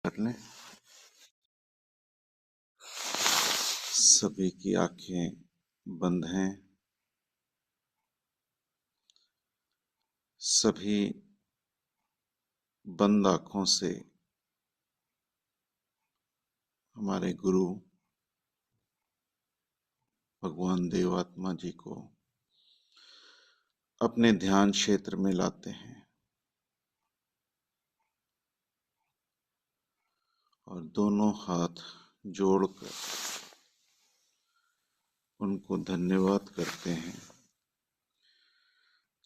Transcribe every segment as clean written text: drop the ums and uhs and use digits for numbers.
कर लें। सभी की आंखें बंद हैं। सभी बंद आंखों से हमारे गुरु भगवान देवात्मा जी को अपने ध्यान क्षेत्र में लाते हैं और दोनों हाथ जोड़कर उनको धन्यवाद करते हैं।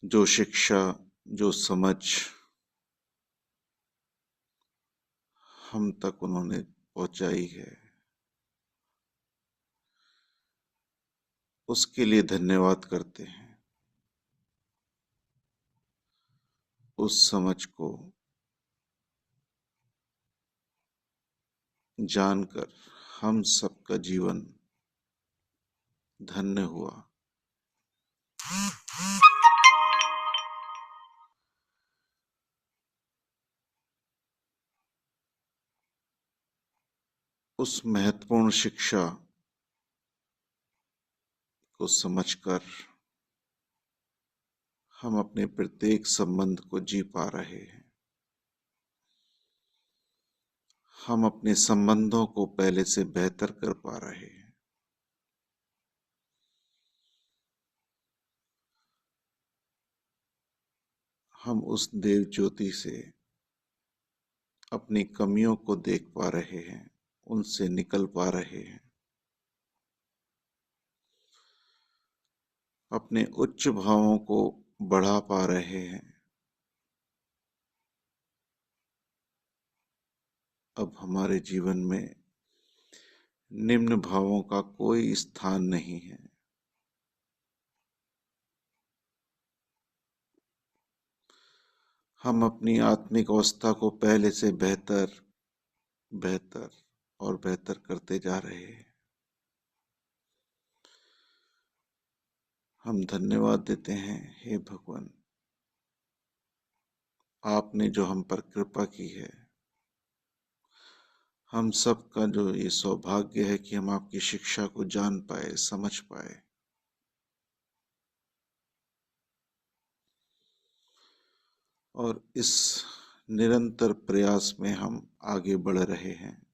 जो शिक्षा, जो समझ हम तक उन्होंने पहुंचाई है, उसके लिए धन्यवाद करते हैं। उस समझ को जानकर हम सबका जीवन धन्य हुआ। उस महत्वपूर्ण शिक्षा को समझकर हम अपने प्रत्येक संबंध को जी पा रहे हैं। हम अपने संबंधों को पहले से बेहतर कर पा रहे हैं। हम उस देव ज्योति से अपनी कमियों को देख पा रहे हैं, उनसे निकल पा रहे हैं। अपने उच्च भावों को बढ़ा पा रहे हैं। अब हमारे जीवन में निम्न भावों का कोई स्थान नहीं है। हम अपनी आत्मिक अवस्था को पहले से बेहतर और बेहतर करते जा रहे हैं। हम धन्यवाद देते हैं, हे भगवान, आपने जो हम पर कृपा की है। हम सब का जो ये सौभाग्य है कि हम आपकी शिक्षा को जान पाए, समझ पाए। और इस निरंतर प्रयास में हम आगे बढ़ रहे हैं।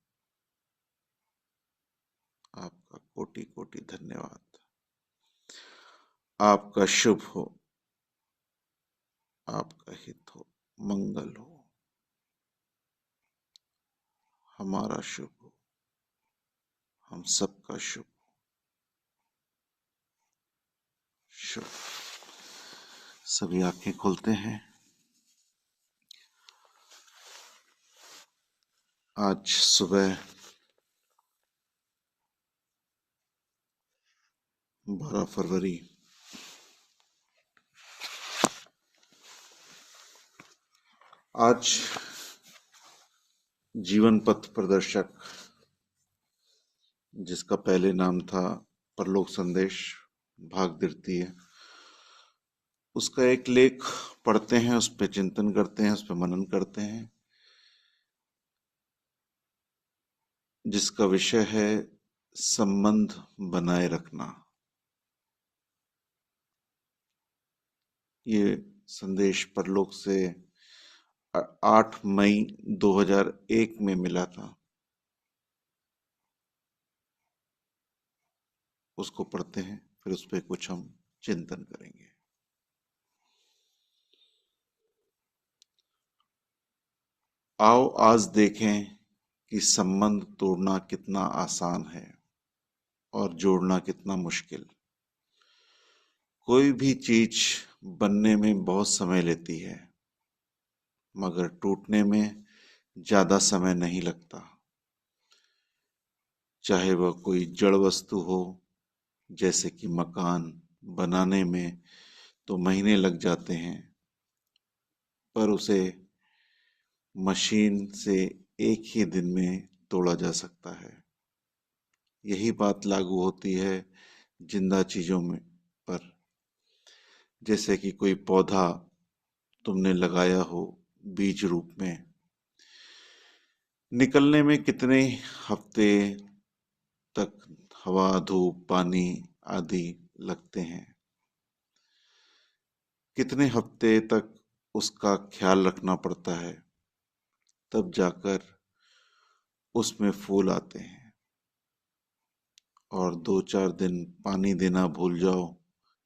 आपका कोटि कोटि धन्यवाद। आपका शुभ हो, आपका हित हो, मंगल हो, हमारा शुभ हो, हम सबका शुभ हो। शुभ। सभी आंखें खोलते हैं। आज सुबह 12 फरवरी आज जीवन पथ प्रदर्शक, जिसका पहले नाम था परलोक संदेश भाग द्वितीय, उसका एक लेख पढ़ते हैं, उस पर चिंतन करते हैं, उस पर मनन करते हैं, जिसका विषय है संबंध बनाए रखना। ये संदेश परलोक से 8 मई 2001 में मिला था। उसको पढ़ते हैं, फिर उस पर कुछ हम चिंतन करेंगे। आओ आज देखें कि संबंध तोड़ना कितना आसान है और जोड़ना कितना मुश्किल। कोई भी चीज बनने में बहुत समय लेती है, मगर टूटने में ज्यादा समय नहीं लगता। चाहे वह कोई जड़ वस्तु हो, जैसे कि मकान बनाने में तो महीने लग जाते हैं, पर उसे मशीन से एक ही दिन में तोड़ा जा सकता है। यही बात लागू होती है जिंदा चीजों में पर। जैसे कि कोई पौधा तुमने लगाया हो बीज रूप में, निकलने में कितने हफ्ते तक हवा, धूप, पानी आदि लगते हैं, कितने हफ्ते तक उसका ख्याल रखना पड़ता है, तब जाकर उसमें फूल आते हैं। और 2-4 दिन पानी देना भूल जाओ,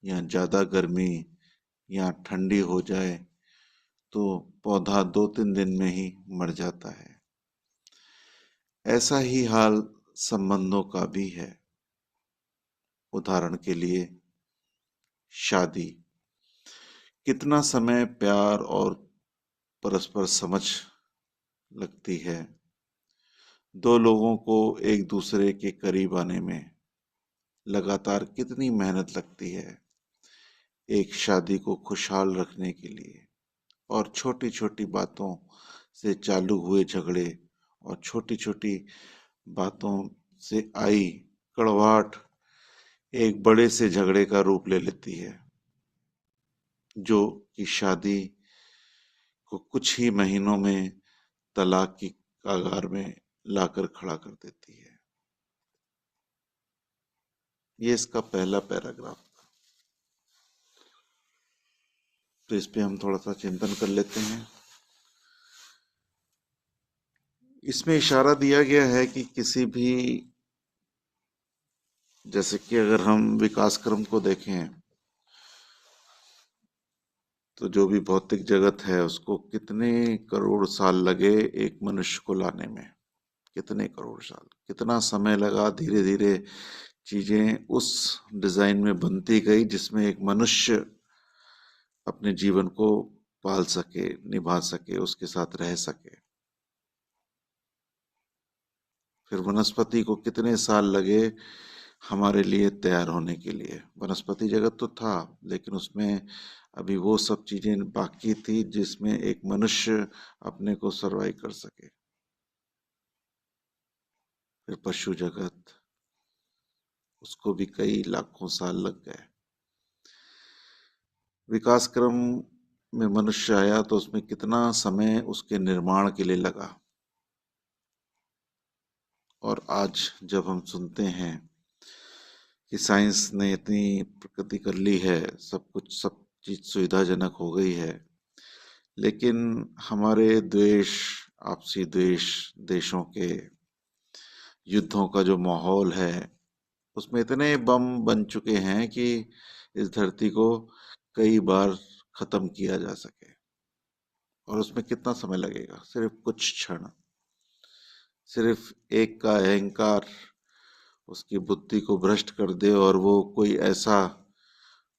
या ज्यादा गर्मी या ठंडी हो जाए तो पौधा 2-3 दिन में ही मर जाता है। ऐसा ही हाल संबंधों का भी है। उदाहरण के लिए शादी, कितना समय प्यार और परस्पर समझ लगती है। दो लोगों को एक दूसरे के करीब आने में लगातार कितनी मेहनत लगती है एक शादी को खुशहाल रखने के लिए। और छोटी छोटी बातों से चालू हुए झगड़े और छोटी छोटी बातों से आई कड़वाहट एक बड़े से झगड़े का रूप ले लेती है, जो कि शादी को कुछ ही महीनों में तलाक की कगार में लाकर खड़ा कर देती है। ये इसका पहला पैराग्राफ था। तो इस पे हम थोड़ा सा चिंतन कर लेते हैं। इसमें इशारा दिया गया है कि किसी भी, जैसे कि अगर हम विकास क्रम को देखें तो जो भी भौतिक जगत है उसको कितने करोड़ साल लगे एक मनुष्य को लाने में, कितने करोड़ साल, कितना समय लगा। धीरे धीरे चीजें उस डिजाइन में बनती गई जिसमें एक मनुष्य अपने जीवन को पाल सके, निभा सके, उसके साथ रह सके। फिर वनस्पति को कितने साल लगे हमारे लिए तैयार होने के लिए। वनस्पति जगत तो था, लेकिन उसमें अभी वो सब चीजें बाकी थी जिसमें एक मनुष्य अपने को सरवाइव कर सके। फिर पशु जगत, उसको भी कई लाखों साल लग गए। विकास क्रम में मनुष्य आया तो उसमें कितना समय उसके निर्माण के लिए लगा। और आज जब हम सुनते हैं कि साइंस ने इतनी प्रगति कर ली है, सब कुछ, सब चीज सुविधाजनक हो गई है, लेकिन हमारे द्वेष, आपसी द्वेष, देशों के युद्धों का जो माहौल है, उसमें इतने बम बन चुके हैं कि इस धरती को कई बार खत्म किया जा सके। और उसमें कितना समय लगेगा? सिर्फ कुछ क्षण। सिर्फ एक का अहंकार उसकी बुद्धि को भ्रष्ट कर दे और वो कोई ऐसा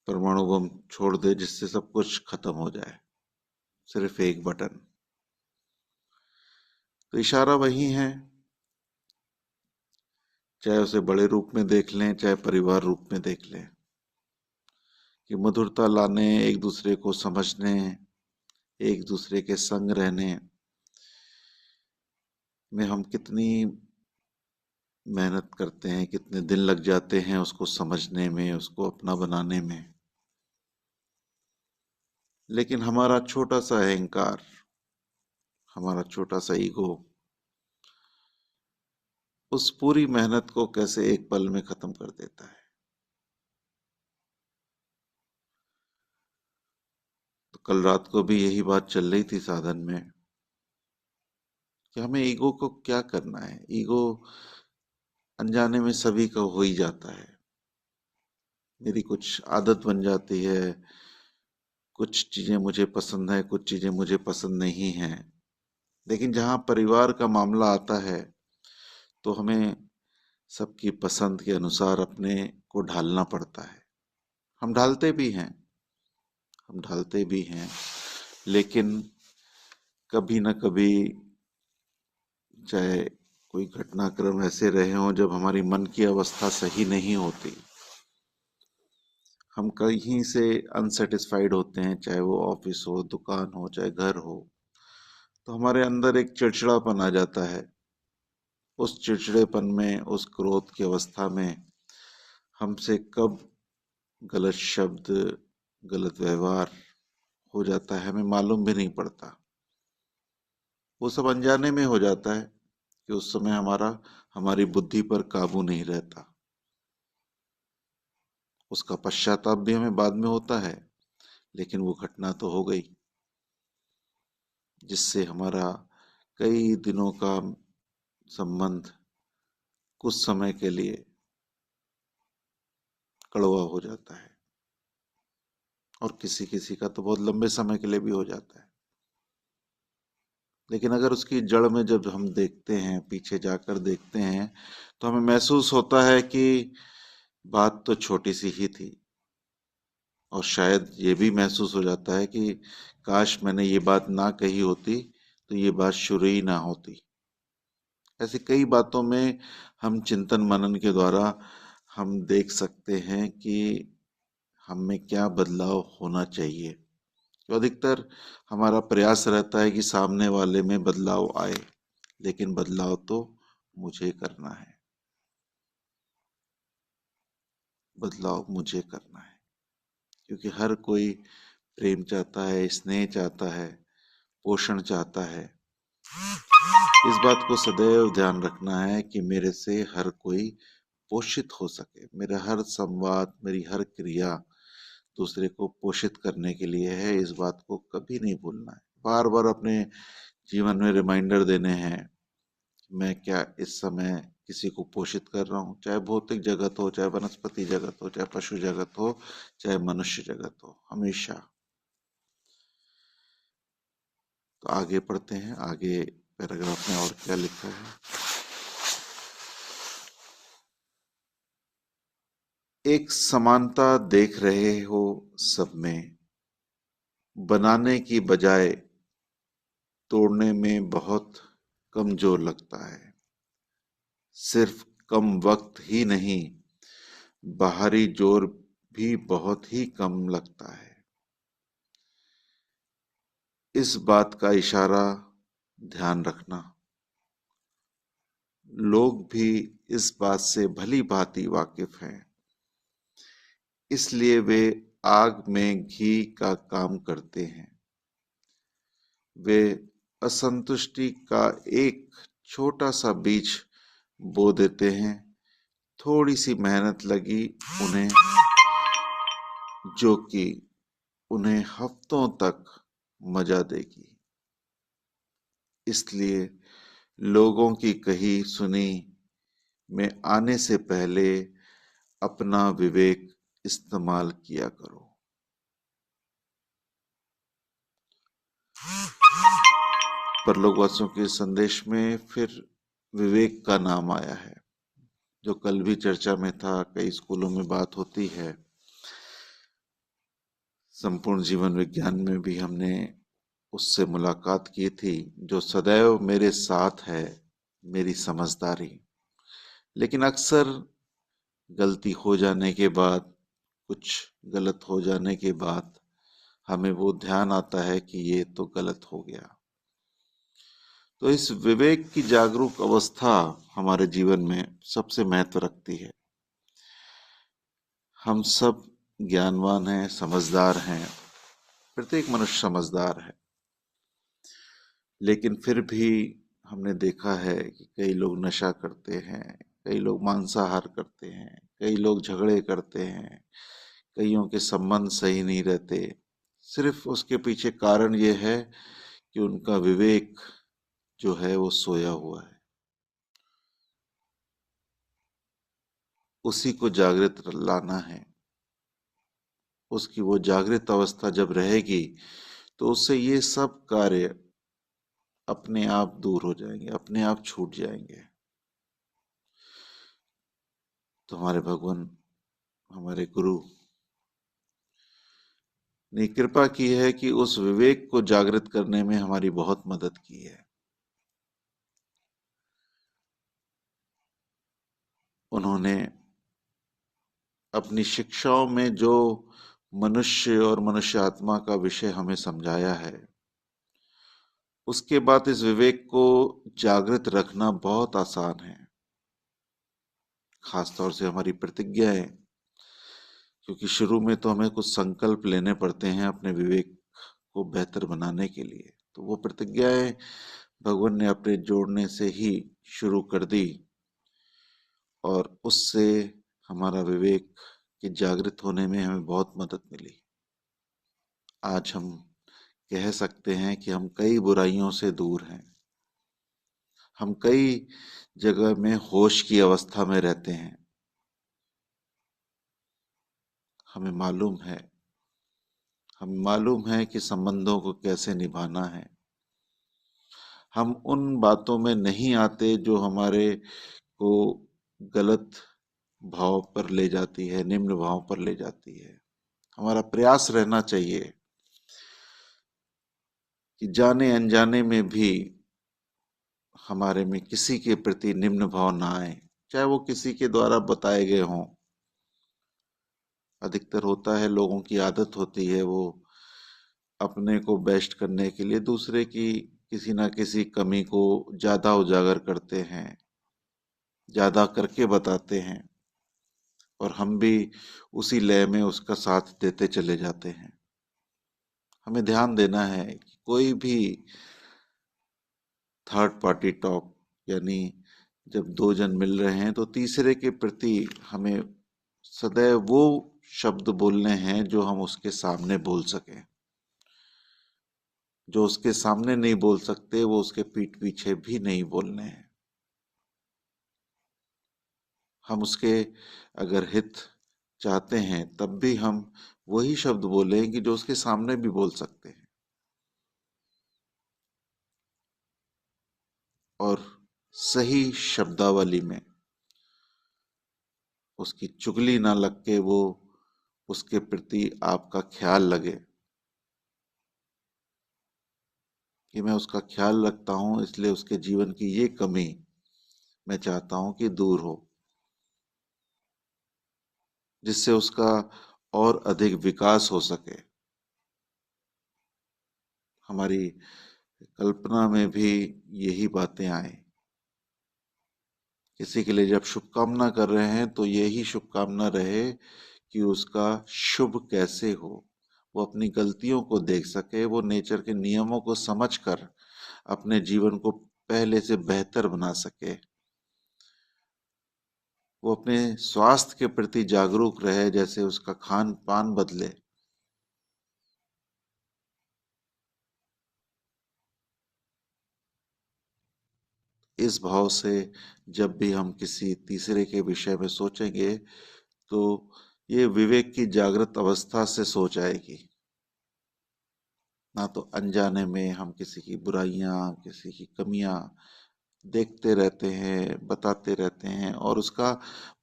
परमाणु बम छोड़ दे जिससे सब कुछ खत्म हो जाए। सिर्फ एक बटन। तो इशारा वही है, चाहे उसे बड़े रूप में देख लें, चाहे परिवार रूप में देख लें, कि मधुरता लाने, एक दूसरे को समझने, एक दूसरे के संग रहने में हम कितनी मेहनत करते हैं, कितने दिन लग जाते हैं उसको समझने में, उसको अपना बनाने में। लेकिन हमारा छोटा सा अहंकार, हमारा छोटा सा ईगो उस पूरी मेहनत को कैसे एक पल में खत्म कर देता है। तो कल रात को भी यही बात चल रही थी साधन में, कि हमें ईगो को क्या करना है। ईगो अनजाने में सभी का हो ही जाता है। मेरी कुछ आदत बन जाती है, कुछ चीजें मुझे पसंद है, कुछ चीजें मुझे पसंद नहीं है। लेकिन जहां परिवार का मामला आता है तो हमें सबकी पसंद के अनुसार अपने को ढालना पड़ता है। हम ढालते भी हैं, हम ढालते भी हैं, लेकिन कभी न कभी, चाहे कोई घटनाक्रम ऐसे रहे हों जब हमारी मन की अवस्था सही नहीं होती, हम कहीं से अनसेटिस्फाइड होते हैं, चाहे वो ऑफिस हो, दुकान हो, चाहे घर हो, तो हमारे अंदर एक चिड़चिड़ापन आ जाता है। उस चिड़चिड़ेपन में, उस क्रोध की अवस्था में हमसे कब गलत शब्द, गलत व्यवहार हो जाता है हमें मालूम भी नहीं पड़ता। वो सब अनजाने में हो जाता है। कि उस समय हमारी बुद्धि पर काबू नहीं रहता। उसका पश्चाताप भी हमें बाद में होता है, लेकिन वो घटना तो हो गई, जिससे हमारा कई दिनों का संबंध कुछ समय के लिए कड़वा हो जाता है, और किसी किसी का तो बहुत लंबे समय के लिए भी हो जाता है। लेकिन अगर उसकी जड़ में जब हम देखते हैं, पीछे जाकर देखते हैं, तो हमें महसूस होता है कि बात तो छोटी सी ही थी, और शायद ये भी महसूस हो जाता है कि काश मैंने ये बात ना कही होती तो ये बात शुरू ही ना होती। ऐसी कई बातों में हम चिंतन मनन के द्वारा हम देख सकते हैं कि हम में क्या बदलाव होना चाहिए। तो अधिकतर हमारा प्रयास रहता है कि सामने वाले में बदलाव आए, लेकिन बदलाव तो मुझे करना है, बदलाव मुझे करना है। क्योंकि हर कोई प्रेम चाहता है, स्नेह चाहता है, पोषण चाहता है। इस बात को सदैव ध्यान रखना है कि मेरे से हर कोई पोषित हो सके। मेरा हर संवाद, मेरी हर क्रिया दूसरे को पोषित करने के लिए है, इस बात को कभी नहीं भूलना है। बार बार अपने जीवन में रिमाइंडर देने हैं, मैं क्या इस समय किसी को पोषित कर रहा हूँ, चाहे भौतिक जगत हो, चाहे वनस्पति जगत हो, चाहे पशु जगत हो, चाहे मनुष्य जगत हो, हमेशा। तो आगे पढ़ते हैं, आगे पैराग्राफ में और क्या लिखा है। एक समानता देख रहे हो सब में, बनाने की बजाय तोड़ने में बहुत कम जोर लगता है। सिर्फ कम वक्त ही नहीं, बाहरी जोर भी बहुत ही कम लगता है। इस बात का इशारा ध्यान रखना। लोग भी इस बात से भली भांति वाकिफ हैं, इसलिए वे आग में घी का काम करते हैं। वे असंतुष्टि का एक छोटा सा बीज बो देते हैं। थोड़ी सी मेहनत लगी उन्हें, जो कि उन्हें हफ्तों तक मजा देगी। इसलिए लोगों की कही सुनी में आने से पहले अपना विवेक इस्तेमाल किया करो। परलोकवासियों के संदेश में फिर विवेक का नाम आया है, जो कल भी चर्चा में था, कई स्कूलों में बात होती है। संपूर्ण जीवन विज्ञान में भी हमने उससे मुलाकात की थी, जो सदैव मेरे साथ है, मेरी समझदारी। लेकिन अक्सर गलती हो जाने के बाद, कुछ गलत हो जाने के बाद हमें वो ध्यान आता है कि ये तो गलत हो गया। तो इस विवेक की जागरूक अवस्था हमारे जीवन में सबसे महत्व रखती है। हम सब ज्ञानवान हैं, समझदार हैं, प्रत्येक मनुष्य समझदार है, लेकिन फिर भी हमने देखा है कि कई लोग नशा करते हैं, कई लोग मांसाहार करते हैं, कई लोग झगड़े करते हैं, कईयों के संबंध सही नहीं रहते। सिर्फ उसके पीछे कारण ये है कि उनका विवेक जो है वो सोया हुआ है। उसी को जागृत लाना है। उसकी वो जागृत अवस्था जब रहेगी तो उससे ये सब कार्य अपने आप दूर हो जाएंगे, अपने आप छूट जाएंगे। तो हमारे भगवान, हमारे गुरु ने कृपा की है कि उस विवेक को जागृत करने में हमारी बहुत मदद की है। उन्होंने अपनी शिक्षाओं में जो मनुष्य और मनुष्य आत्मा का विषय हमें समझाया है, उसके बाद इस विवेक को जागृत रखना बहुत आसान है। खासतौर से हमारी प्रतिज्ञाएं, क्योंकि शुरू में तो हमें कुछ संकल्प लेने पड़ते हैं अपने विवेक को बेहतर बनाने के लिए। तो वो प्रतिज्ञाएं भगवान ने अपने जोड़ने से ही शुरू कर दी और उससे हमारा विवेक के जागृत होने में हमें बहुत मदद मिली। आज हम कह सकते हैं कि हम कई बुराइयों से दूर हैं। हम कई जगह में होश की अवस्था में रहते हैं। हमें मालूम है कि संबंधों को कैसे निभाना है। हम उन बातों में नहीं आते जो हमारे को गलत भाव पर ले जाती है, निम्न भाव पर ले जाती है। हमारा प्रयास रहना चाहिए कि जाने अनजाने में भी हमारे में किसी के प्रति निम्न भाव ना आए, चाहे वो किसी के द्वारा बताए गए हों। अधिकतर होता है, लोगों की आदत होती है वो अपने को बेस्ट करने के लिए दूसरे की किसी ना किसी कमी को ज्यादा उजागर करते हैं, ज्यादा करके बताते हैं और हम भी उसी लय में उसका साथ देते चले जाते हैं। हमें ध्यान देना है कि कोई भी थर्ड पार्टी टॉक, यानी जब दो जन मिल रहे हैं तो तीसरे के प्रति हमें सदैव वो शब्द बोलने हैं जो हम उसके सामने बोल सकें। जो उसके सामने नहीं बोल सकते वो उसके पीठ पीछे भी नहीं बोलने हैं। हम उसके अगर हित चाहते हैं तब भी हम वही शब्द बोलें कि जो उसके सामने भी बोल सकते हैं। और सही शब्दावली में उसकी चुगली ना लग के वो उसके प्रति आपका ख्याल लगे कि मैं उसका ख्याल रखता हूं, इसलिए उसके जीवन की ये कमी मैं चाहता हूं कि दूर हो, जिससे उसका और अधिक विकास हो सके। हमारी कल्पना में भी यही बातें आए। किसी के लिए जब शुभकामना कर रहे हैं तो यही शुभकामना रहे कि उसका शुभ कैसे हो, वो अपनी गलतियों को देख सके, वो नेचर के नियमों को समझकर अपने जीवन को पहले से बेहतर बना सके, वो अपने स्वास्थ्य के प्रति जागरूक रहे, जैसे उसका खान पान बदले। इस भाव से जब भी हम किसी तीसरे के विषय में सोचेंगे तो ये विवेक की जागृत अवस्था से सोच आएगी, ना तो अनजाने में हम किसी की बुराइयां, किसी की कमियां देखते रहते हैं, बताते रहते हैं और उसका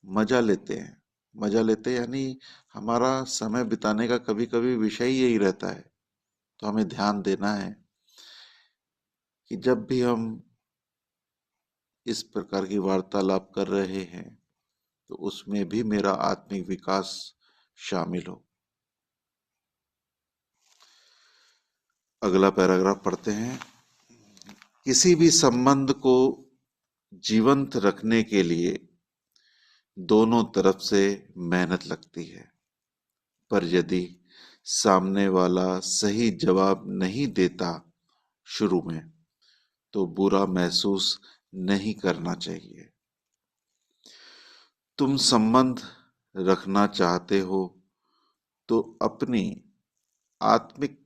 मजा लेते हैं। मजा लेते यानी हमारा समय बिताने का कभी कभी विषय ही यही रहता है। तो हमें ध्यान देना है कि जब भी हम इस प्रकार की वार्तालाप कर रहे हैं तो उसमें भी मेरा आत्मिक विकास शामिल हो। अगला पैराग्राफ पढ़ते हैं। किसी भी संबंध को जीवंत रखने के लिए दोनों तरफ से मेहनत लगती है, पर यदि सामने वाला सही जवाब नहीं देता शुरू में तो बुरा महसूस नहीं करना चाहिए। तुम संबंध रखना चाहते हो तो अपनी आत्मिक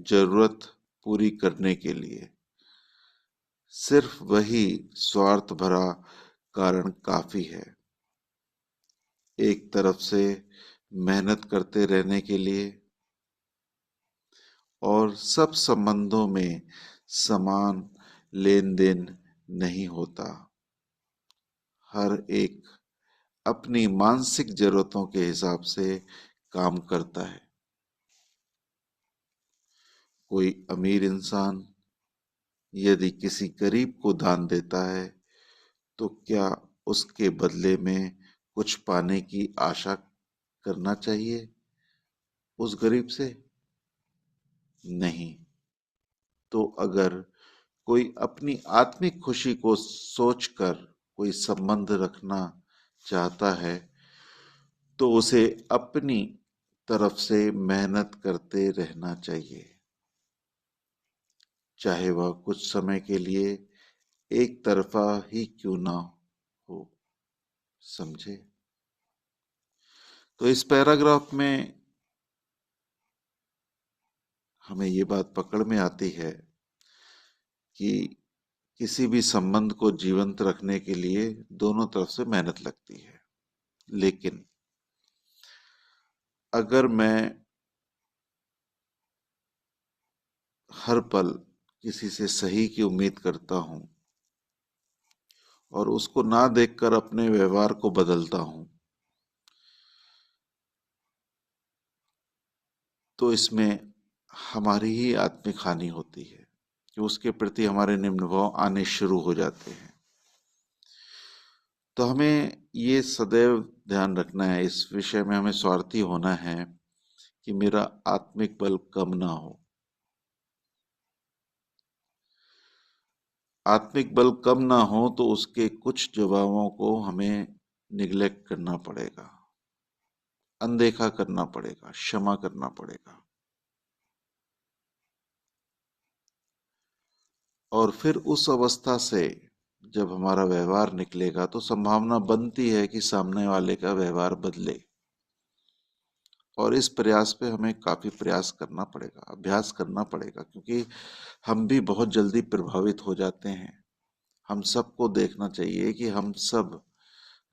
जरूरत पूरी करने के लिए सिर्फ वही स्वार्थ भरा कारण काफी है। एक तरफ से मेहनत करते रहने के लिए और सब संबंधों में समान लेन देन नहीं होता। हर एक अपनी मानसिक जरूरतों के हिसाब से काम करता है। कोई अमीर इंसान यदि किसी गरीब को दान देता है तो क्या उसके बदले में कुछ पाने की आशा करना चाहिए उस गरीब से? नहीं। तो अगर कोई अपनी आत्मिक खुशी को सोचकर कोई संबंध रखना चाहता है तो उसे अपनी तरफ से मेहनत करते रहना चाहिए, चाहे वह कुछ समय के लिए एक तरफा ही क्यों ना हो। समझे? तो इस पैराग्राफ में हमें ये बात पकड़ में आती है कि किसी भी संबंध को जीवंत रखने के लिए दोनों तरफ से मेहनत लगती है। लेकिन अगर मैं हर पल किसी से सही की उम्मीद करता हूं और उसको ना देखकर अपने व्यवहार को बदलता हूं, तो इसमें हमारी ही आत्मिक हानि होती है कि उसके प्रति हमारे निम्न भाव आने शुरू हो जाते हैं। तो हमें ये सदैव ध्यान रखना है, इस विषय में हमें स्वार्थी होना है कि मेरा आत्मिक बल कम ना हो। आत्मिक बल कम ना हो तो उसके कुछ जवाबों को हमें निग्लेक्ट करना पड़ेगा, अनदेखा करना पड़ेगा, क्षमा करना पड़ेगा। और फिर उस अवस्था से जब हमारा व्यवहार निकलेगा तो संभावना बनती है कि सामने वाले का व्यवहार बदले। और इस प्रयास पे हमें काफी प्रयास करना पड़ेगा, अभ्यास करना पड़ेगा, क्योंकि हम भी बहुत जल्दी प्रभावित हो जाते हैं। हम सबको देखना चाहिए कि हम सब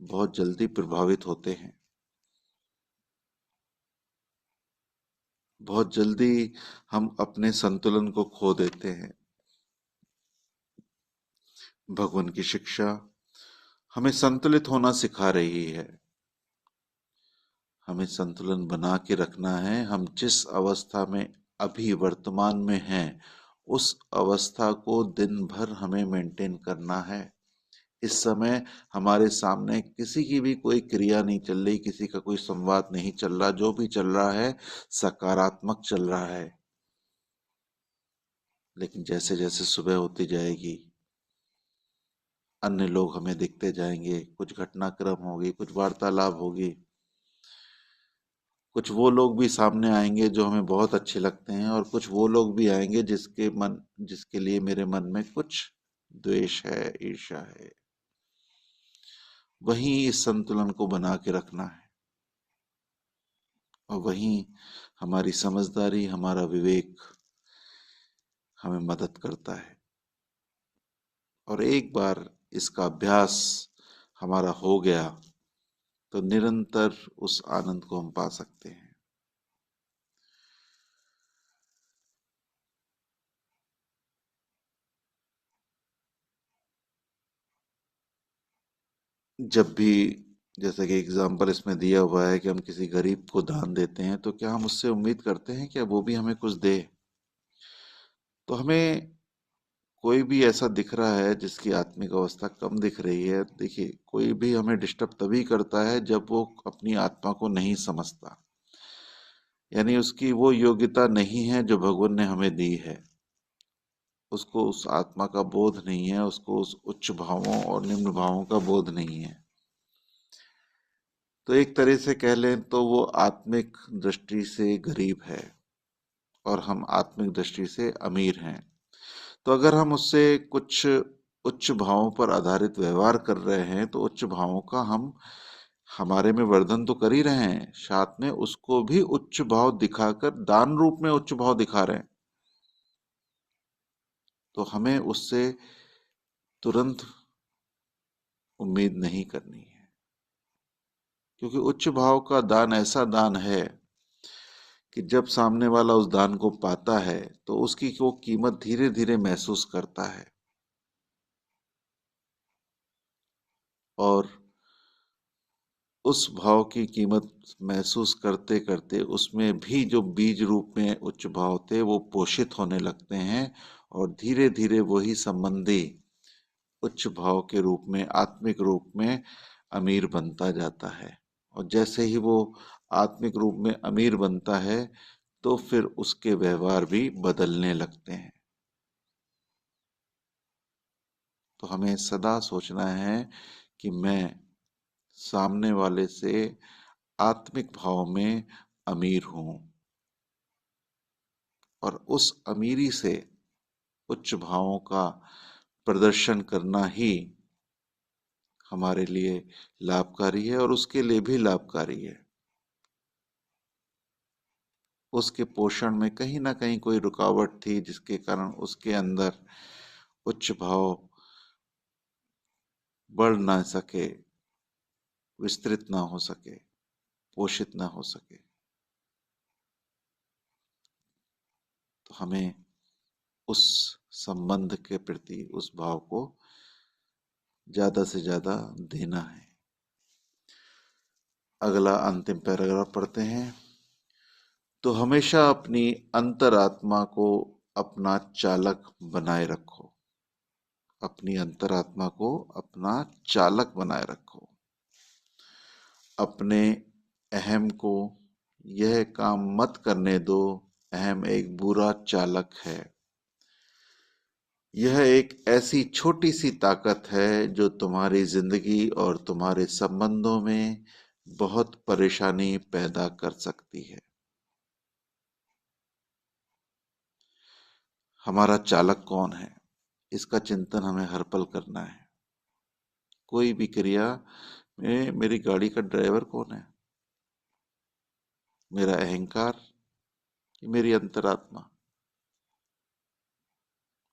बहुत जल्दी प्रभावित होते हैं, बहुत जल्दी हम अपने संतुलन को खो देते हैं। भगवान की शिक्षा हमें संतुलित होना सिखा रही है, हमें संतुलन बना के रखना है। हम जिस अवस्था में अभी वर्तमान में हैं, उस अवस्था को दिन भर हमें मेंटेन करना है। इस समय हमारे सामने किसी की भी कोई क्रिया नहीं चल रही, किसी का कोई संवाद नहीं चल रहा, जो भी चल रहा है सकारात्मक चल रहा है। लेकिन जैसे जैसे सुबह होती जाएगी, अन्य लोग हमें दिखते जाएंगे, कुछ घटनाक्रम होगी, कुछ वार्तालाप होगी, कुछ वो लोग भी सामने आएंगे जो हमें बहुत अच्छे लगते हैं, और कुछ वो लोग भी आएंगे जिसके लिए मेरे मन में कुछ द्वेष है, ईर्ष्या है। वहीं इस संतुलन को बना के रखना है, और वहीं हमारी समझदारी, हमारा विवेक हमें मदद करता है। और एक बार इसका अभ्यास हमारा हो गया तो निरंतर उस आनंद को हम पा सकते हैं। जब भी, जैसे कि एग्जाम्पल इसमें दिया हुआ है कि हम किसी गरीब को दान देते हैं, तो क्या हम उससे उम्मीद करते हैं कि वो भी हमें कुछ दे? तो हमें कोई भी ऐसा दिख रहा है जिसकी आत्मिक अवस्था कम दिख रही है, देखिए कोई भी हमें डिस्टर्ब तभी करता है जब वो अपनी आत्मा को नहीं समझता, यानी उसकी वो योग्यता नहीं है जो भगवान ने हमें दी है। उसको उस आत्मा का बोध नहीं है, उसको उस उच्च भावों और निम्न भावों का बोध नहीं है। तो एक तरह से कह लें तो वो आत्मिक दृष्टि से गरीब है और हम आत्मिक दृष्टि से अमीर हैं। तो अगर हम उससे कुछ उच्च भावों पर आधारित व्यवहार कर रहे हैं, तो उच्च भावों का हम हमारे में वर्धन तो कर ही रहे हैं, साथ में उसको भी उच्च भाव दिखाकर दान रूप में उच्च भाव दिखा रहे हैं। तो हमें उससे तुरंत उम्मीद नहीं करनी है, क्योंकि उच्च भाव का दान ऐसा दान है कि जब सामने वाला उस दान को पाता है तो उसकी वो कीमत धीरे धीरे महसूस करता है। और उस भाव की कीमत महसूस करते करते उसमें भी जो बीज रूप में उच्च भाव थे वो पोषित होने लगते हैं, और धीरे धीरे वही संबंधी उच्च भाव के रूप में, आत्मिक रूप में अमीर बनता जाता है। और जैसे ही वो आत्मिक रूप में अमीर बनता है, तो फिर उसके व्यवहार भी बदलने लगते हैं। तो हमें सदा सोचना है कि मैं सामने वाले से आत्मिक भाव में अमीर हूं, और उस अमीरी से, उच्च भावों का प्रदर्शन करना ही हमारे लिए लाभकारी है और उसके लिए भी लाभकारी है। उसके पोषण में कहीं ना कहीं कोई रुकावट थी जिसके कारण उसके अंदर उच्च भाव बढ़ ना सके, विस्तृत ना हो सके, पोषित ना हो सके। तो हमें उस संबंध के प्रति उस भाव को ज्यादा से ज्यादा देना है। अगला अंतिम पैराग्राफ पढ़ते हैं। तो हमेशा अपनी अंतरात्मा को अपना चालक बनाए रखो। अपनी अंतरात्मा को अपना चालक बनाए रखो। अपने अहम को यह काम मत करने दो, अहम एक बुरा चालक है। यह एक ऐसी छोटी सी ताकत है जो तुम्हारी जिंदगी और तुम्हारे संबंधों में बहुत परेशानी पैदा कर सकती है। हमारा चालक कौन है, इसका चिंतन हमें हर पल करना है। कोई भी क्रिया में मेरी गाड़ी का ड्राइवर कौन है? मेरा अहंकार, मेरी अंतरात्मा?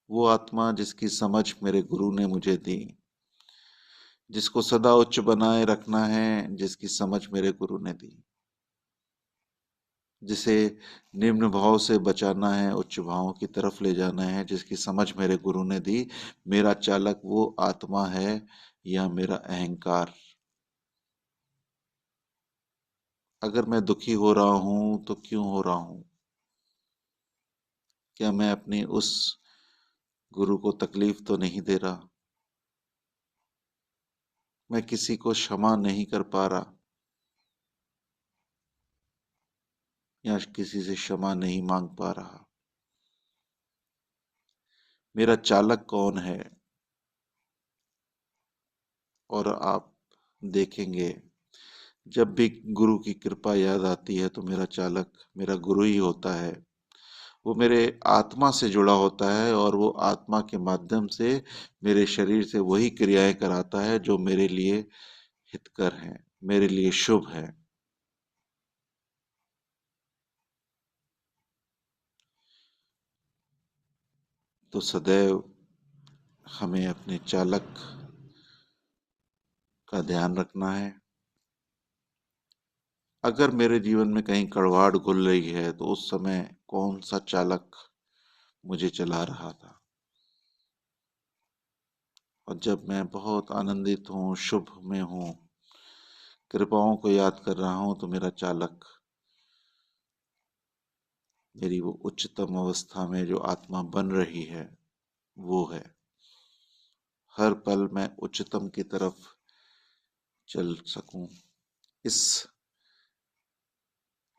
वो आत्मा जिसकी समझ मेरे गुरु ने मुझे दी, जिसको सदा उच्च बनाए रखना है, जिसकी समझ मेरे गुरु ने दी, जिसे निम्न भाव से बचाना है, उच्च भावों की तरफ ले जाना है, जिसकी समझ मेरे गुरु ने दी। मेरा चालक वो आत्मा है या मेरा अहंकार? अगर मैं दुखी हो रहा हूं तो क्यों हो रहा हूं? क्या मैं अपनी उस गुरु को तकलीफ तो नहीं दे रहा? मैं किसी को क्षमा नहीं कर पा रहा या किसी से क्षमा नहीं मांग पा रहा? मेरा चालक कौन है? और आप देखेंगे, जब भी गुरु की कृपा याद आती है तो मेरा चालक मेरा गुरु ही होता है। वो मेरे आत्मा से जुड़ा होता है और वो आत्मा के माध्यम से मेरे शरीर से वही क्रियाएं कराता है जो मेरे लिए हितकर हैं, मेरे लिए शुभ है। तो सदैव हमें अपने चालक का ध्यान रखना है। अगर मेरे जीवन में कहीं कड़वाहट घुल रही है तो उस समय कौन सा चालक मुझे चला रहा था? और जब मैं बहुत आनंदित हूँ, शुभ में हूँ, कृपाओं को याद कर रहा हूँ, तो मेरा चालक मेरी वो उच्चतम अवस्था में जो आत्मा बन रही है वो है। हर पल मैं उच्चतम की तरफ चल सकूं। इस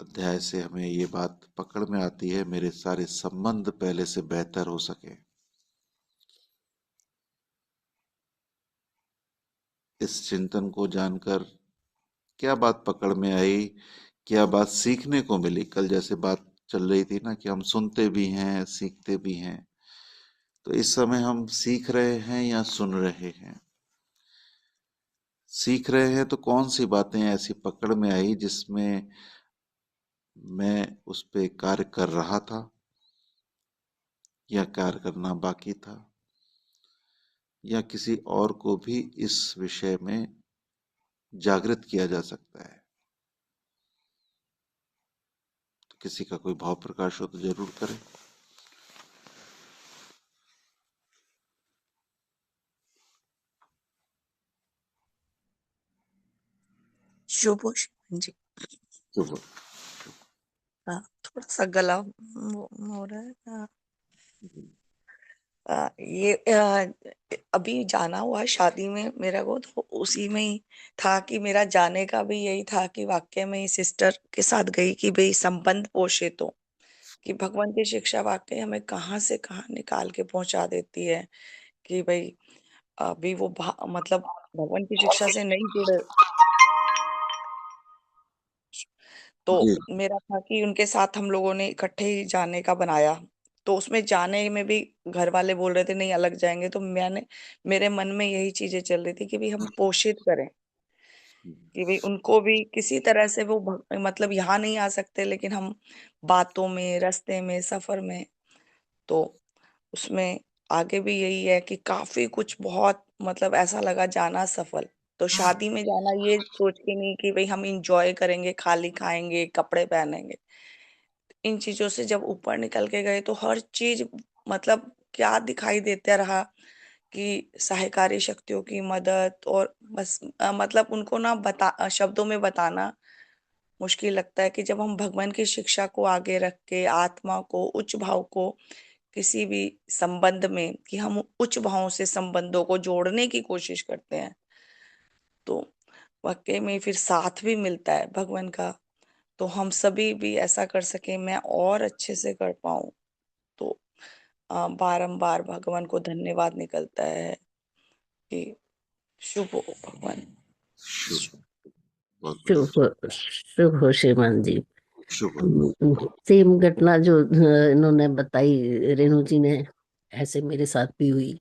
अध्याय से हमें ये बात पकड़ में आती है, मेरे सारे संबंध पहले से बेहतर हो सके। इस चिंतन को जानकर क्या बात पकड़ में आई, क्या बात सीखने को मिली? कल जैसे बात चल रही थी ना कि हम सुनते भी हैं, सीखते भी हैं। तो इस समय हम सीख रहे हैं या सुन रहे हैं? सीख रहे हैं तो कौन सी बातें ऐसी पकड़ में आई जिसमें मैं उस पे कार्य कर रहा था या कार्य करना बाकी था, या किसी और को भी इस विषय में जागृत किया जा सकता है? तो किसी का कोई भाव प्रकाश हो तो जरूर करें। शुभ जी। शुभ। हाँ, थोड़ा सा गला हो रहा है। हाँ, ये अभी जाना हुआ शादी में मेरा को, तो उसी में ही था कि मेरा जाने का भी यही था कि वाक्य में सिस्टर के साथ गई कि भाई संबंध पोषे, तो कि भगवान की शिक्षा वाकई हमें कहाँ से कहाँ निकाल के पहुंचा देती है कि भाई अभी वो मतलब भगवान की शिक्षा से नहीं जुड़े, तो जी। मेरा था कि उनके साथ हम लोगों ने इकट्ठे ही जाने का बनाया तो उसमें जाने में भी घर वाले बोल रहे थे नहीं अलग जाएंगे, तो मेरे मन में यही चीजें चल रही थी कि भाई हम पोषित करें, कि भाई उनको भी किसी तरह से वो मतलब यहाँ नहीं आ सकते, लेकिन हम बातों में, रास्ते में, सफर में, तो उसमें आगे भी यही है कि काफी कुछ बहुत मतलब ऐसा लगा जाना सफल। तो शादी में जाना ये सोच के नहीं कि भाई हम इंजॉय करेंगे, खाली खाएंगे, कपड़े पहनेंगे, इन चीजों से जब ऊपर निकल के गए तो हर चीज मतलब क्या दिखाई देता रहा कि सहायकारी शक्तियों की मदद, और बस मतलब उनको ना शब्दों में बताना मुश्किल लगता है कि जब हम भगवान की शिक्षा को आगे रख के आत्मा को, उच्च भाव को किसी भी संबंध में, कि हम उच्च भावों से संबंधों को जोड़ने की कोशिश करते हैं, तो वाकई में फिर साथ भी मिलता है भगवान का। तो हम सभी भी ऐसा कर सके, मैं और अच्छे से कर पाऊं, तो बारंबार भगवान को धन्यवाद निकलता है कि शुभ हो भगवान। शुभ, बहुत शुभ बढ़िया। शुभ हो श्रीमान जी। शुभ। सेम घटना जो इन्होंने बताई रेणु जी ने, ऐसे मेरे साथ भी हुई।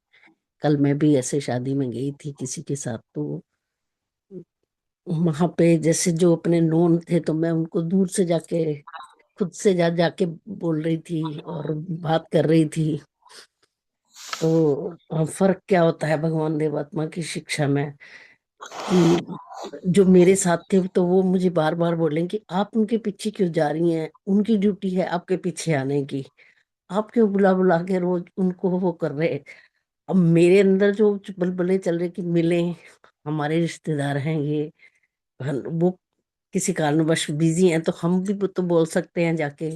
कल मैं भी ऐसे शादी में गई थी किसी के साथ, तो वहां पे जैसे जो अपने नोन थे, तो मैं उनको दूर से जाके खुद से जाके बोल रही थी और बात कर रही थी। तो फर्क क्या होता है भगवान देवात्मा की शिक्षा में, कि जो मेरे साथ थे तो वो मुझे बार बार बोलें कि आप उनके पीछे क्यों जा रही हैं, उनकी ड्यूटी है आपके पीछे आने की, आप क्यों बुला बुला के रोज उनको वो कर रहे। अब मेरे अंदर जो बलबले चल रहे कि मिले, हमारे रिश्तेदार हैं ये, वो किसी कारणवश बिजी हैं तो हम भी तो बोल सकते हैं जाके।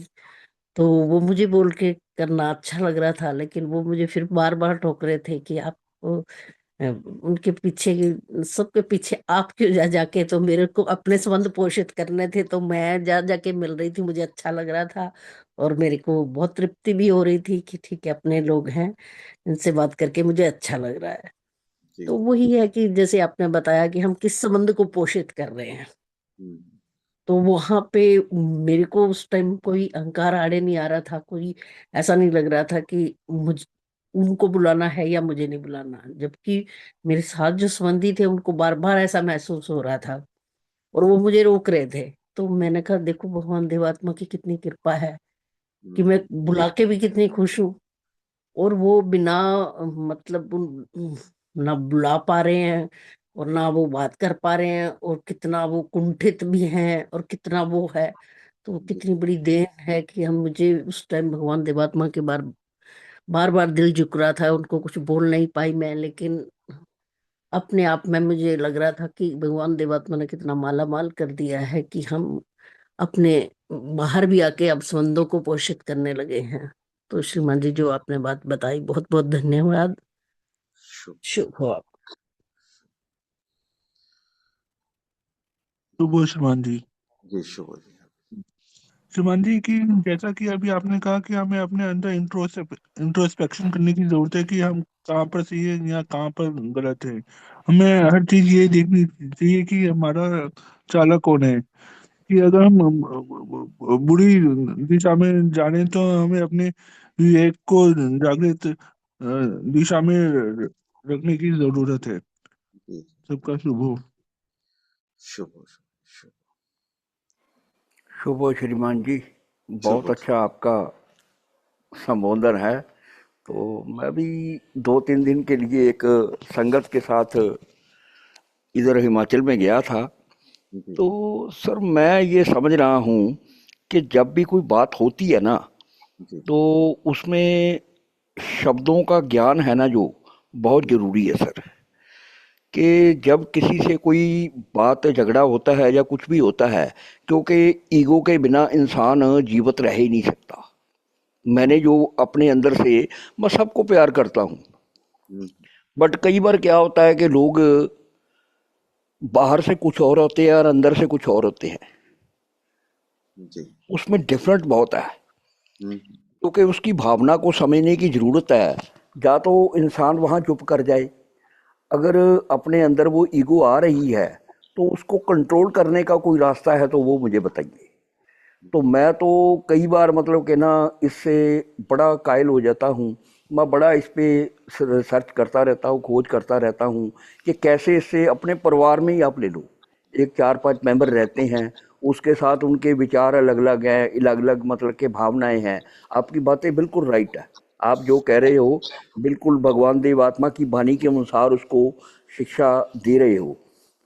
तो वो मुझे बोल के करना अच्छा लग रहा था, लेकिन वो मुझे फिर बार बार टोक रहे थे कि आप उनके पीछे, सबके पीछे आप क्यों जाके। तो मेरे को अपने संबंध पोषित करने थे, तो मैं जाके मिल रही थी, मुझे अच्छा लग रहा था और मेरे को बहुत तृप्ति भी हो रही थी कि ठीक है अपने लोग हैं, इनसे बात करके मुझे अच्छा लग रहा है। जी। तो वही है कि जैसे आपने बताया कि हम किस संबंध को पोषित कर रहे हैं। हम्म, तो वहां पे मेरे को उस टाइम कोई अहंकार आड़े नहीं आ रहा था, कोई ऐसा नहीं लग रहा था कि मुझ उनको बुलाना है या मुझे नहीं बुलाना, जबकि मेरे साथ जो संबंधी थे उनको बार बार ऐसा महसूस हो रहा था और वो मुझे रोक रहे थे। तो मैंने कहा देखो भगवान देवात्मा की कितनी कृपा है कि मैं बुला के भी कितनी खुश हूँ, और वो बिना मतलब ना बुला पा रहे हैं और ना वो बात कर पा रहे हैं, और कितना वो कुंठित भी हैं और कितना वो है। तो जी। कितनी बड़ी देन है कि हम, मुझे उस टाइम भगवान देवात्मा के बार बार दिल झुक रहा था, उनको कुछ बोल नहीं पाई मैं, लेकिन अपने आप में मुझे लग रहा था कि भगवान देवात्मा ने कितना माला माल कर दिया है कि हम अपने बाहर भी आके अब संबंधों को पोषित करने लगे हैं। तो श्रीमान जी जो आपने बात बताई, बहुत बहुत धन्यवाद। शुभ। शुभ हो आप। शुभ हो श्रीमान जी। जी शुभ जी। श्रीमान जी की जैसा कि अभी आपने कहा कि हमें अपने अंदर इंट्रोस्पेक्शन करने की जरूरत है कि हम कहाँ पर सही है या कहाँ पर गलत है। हमें हर चीज ये देखनी चाहिए कि हमारा चालक कौन है। कि अगर हम बुरी दिशा में जा रहे हैं तो हमें अपने विवेक को जागृत दिशा में रखने की जरूरत है। जी सबका शुभ हो। शुभ शुभ शुभ। शुभ हो श्रीमान जी, बहुत शुभ। अच्छा आपका संबोधन है। तो मैं भी 2-3 दिन के लिए एक संगत के साथ इधर हिमाचल में गया था। जी तो सर मैं ये समझ रहा हूँ कि जब भी कोई बात होती है ना, जी तो उसमें शब्दों का ज्ञान है ना जो बहुत ज़रूरी है सर। कि जब किसी से कोई बात झगड़ा होता है या कुछ भी होता है, क्योंकि ईगो के बिना इंसान जीवित रह ही नहीं सकता। मैंने जो अपने अंदर से, मैं सबको प्यार करता हूँ, हम्म, बट कई बार क्या होता है कि लोग बाहर से कुछ और होते हैं और अंदर से कुछ और होते हैं, जी उसमें डिफरेंट बहुत है। हम्म, क्योंकि उसकी भावना को समझने की ज़रूरत है। या तो इंसान वहाँ चुप कर जाए, अगर अपने अंदर वो ईगो आ रही है तो उसको कंट्रोल करने का कोई रास्ता है तो वो मुझे बताइए। तो मैं तो कई बार मतलब कि ना इससे बड़ा कायल हो जाता हूँ। मैं बड़ा इस पे सर्च करता रहता हूँ, खोज करता रहता हूँ कि कैसे इससे अपने परिवार में ही आप ले लो, एक 4-5 मेंबर रहते हैं, उसके साथ उनके विचार अलग अलग हैं, अलग अलग मतलब के भावनाएं हैं। आपकी बातें बिल्कुल राइट है, आप जो कह रहे हो बिल्कुल भगवान देव आत्मा की वाणी के अनुसार उसको शिक्षा दे रहे हो।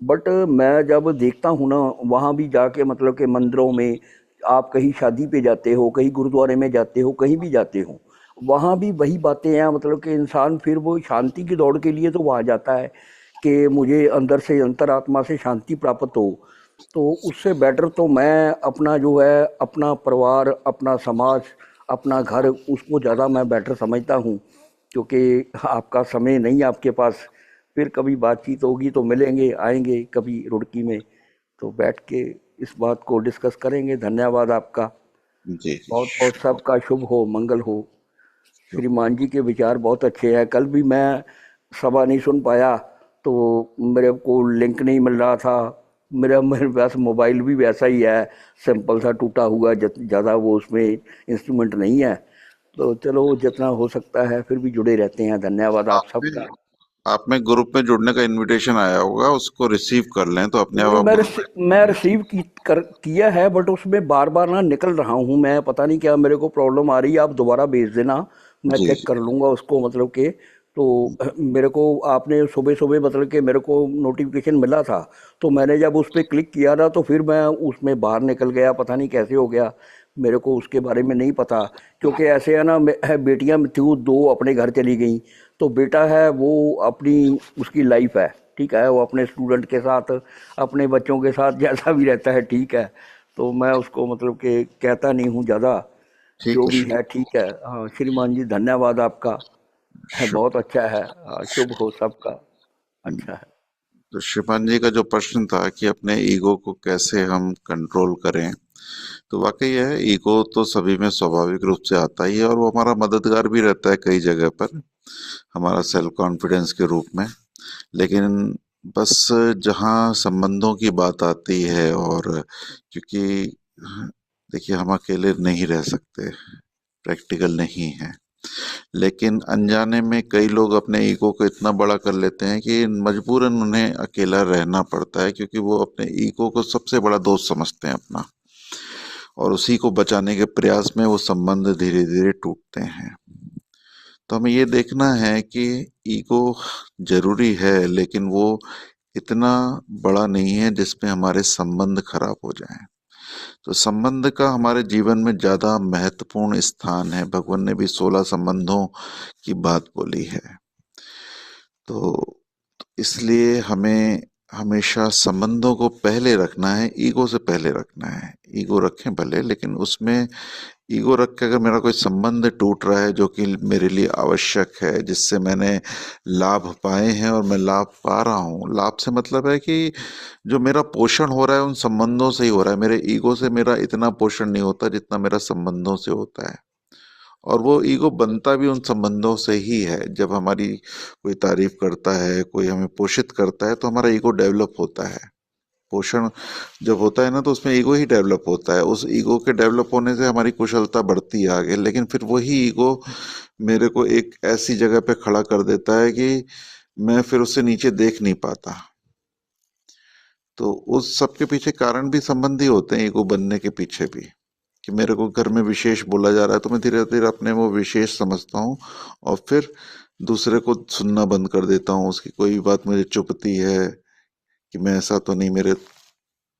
बट मैं जब देखता हूँ ना, वहाँ भी जाके मतलब के मंदिरों में, आप कहीं शादी पे जाते हो, कहीं गुरुद्वारे में जाते हो, कहीं भी जाते हो, वहाँ भी वही बातें हैं। मतलब कि इंसान फिर वो शांति की दौड़ के लिए तो वहाँ जाता है कि मुझे अंदर से, अंतरात्मा से शांति प्राप्त हो। तो उससे बेटर तो मैं अपना जो है, अपना परिवार, अपना समाज, अपना घर, उसको ज़्यादा मैं बेटर समझता हूँ। क्योंकि आपका समय नहीं है आपके पास, फिर कभी बातचीत होगी तो मिलेंगे, आएंगे कभी रुड़की में, तो बैठ के इस बात को डिस्कस करेंगे। धन्यवाद आपका। जी जी, बहुत बहुत सबका शुभ हो, मंगल हो। श्रीमान जी के विचार बहुत अच्छे हैं। कल भी मैं सभा नहीं सुन पाया, तो मेरे को लिंक नहीं मिल रहा था। मेरा मेरे पास मोबाइल भी वैसा ही है, सिंपल सा टूटा हुआ, ज़्यादा वो उसमें इंस्ट्रूमेंट नहीं है। तो चलो जितना हो सकता है फिर भी जुड़े रहते हैं। धन्यवाद आप आप में सबका। आप में ग्रुप में जुड़ने का इनविटेशन आया होगा, उसको रिसीव कर लें तो अपने आप नहीं, आप ग्रुप में। मैं रिसीव किया है, बट उसमें बार बार ना निकल रहा हूँ मैं, पता नहीं क्या मेरे को प्रॉब्लम आ रही है। आप दोबारा भेज देना, मैं जी चेक जी कर लूँगा उसको। मतलब कि तो मेरे को आपने सुबह सुबह मतलब कि मेरे को नोटिफिकेशन मिला था, तो मैंने जब उस पर क्लिक किया ना, तो फिर मैं उसमें बाहर निकल गया, पता नहीं कैसे हो गया, मेरे को उसके बारे में नहीं पता। क्योंकि ऐसे है ना, बेटियां थी दो, अपने घर चली गई। तो बेटा है वो अपनी, उसकी लाइफ है, ठीक है, वो अपने स्टूडेंट के साथ, अपने बच्चों के साथ जैसा भी रहता है, ठीक है। तो मैं उसको मतलब कि कहता नहीं हूँ ज़्यादा, ठीक जो है। भी है ठीक है। हाँ श्रीमान जी, धन्यवाद आपका, है शुभ। बहुत अच्छा है। हाँ, शुभ हो सबका। अच्छा है। तो शिपान जी का जो प्रश्न था कि अपने ईगो को कैसे हम कंट्रोल करें, तो वाकई है, ईगो तो सभी में स्वाभाविक रूप से आता ही है और वो हमारा मददगार भी रहता है कई जगह पर, हमारा सेल्फ कॉन्फिडेंस के रूप में। लेकिन बस जहाँ संबंधों की बात आती है, और क्योंकि देखिए हम अकेले नहीं रह सकते, प्रैक्टिकल नहीं है, लेकिन अनजाने में कई लोग अपने ईगो को इतना बड़ा कर लेते हैं कि मजबूरन उन्हें अकेला रहना पड़ता है, क्योंकि वो अपने ईगो को सबसे बड़ा दोस्त समझते हैं अपना, और उसी को बचाने के प्रयास में वो संबंध धीरे धीरे टूटते हैं। तो हमें ये देखना है कि ईगो जरूरी है, लेकिन वो इतना बड़ा नहीं है जिसमें हमारे संबंध खराब हो जाएं। तो संबंध का हमारे जीवन में ज्यादा महत्वपूर्ण स्थान है। भगवान ने भी 16 संबंधों की बात बोली है। तो इसलिए हमें हमेशा संबंधों को पहले रखना है, ईगो से पहले रखना है। ईगो रखें भले, लेकिन उसमें ईगो रख के अगर मेरा कोई संबंध टूट रहा है जो कि मेरे लिए आवश्यक है, जिससे मैंने लाभ पाए हैं और मैं लाभ पा रहा हूँ, लाभ से मतलब है कि जो मेरा पोषण हो रहा है उन संबंधों से ही हो रहा है। मेरे ईगो से मेरा इतना पोषण नहीं होता जितना मेरा संबंधों से होता है। और वो ईगो बनता भी उन संबंधों से ही है। जब हमारी कोई तारीफ करता है, कोई हमें पोषित करता है, तो हमारा ईगो डेवलप होता है। पोषण जब होता है ना, तो उसमें ईगो ही डेवलप होता है। उस ईगो के डेवलप होने से हमारी कुशलता बढ़ती है आगे, लेकिन फिर वही ईगो मेरे को एक ऐसी जगह पे खड़ा कर देता है कि मैं फिर उससे नीचे देख नहीं पाता। तो उस सब के पीछे कारण भी संबंधी होते हैं, ईगो बनने के पीछे भी, कि मेरे को घर में विशेष बोला जा रहा है तो मैं धीरे धीरे अपने वो विशेष समझता हूँ, और फिर दूसरे को सुनना बंद कर देता हूँ। उसकी कोई बात मुझे चुभती है कि मैं ऐसा तो नहीं, मेरे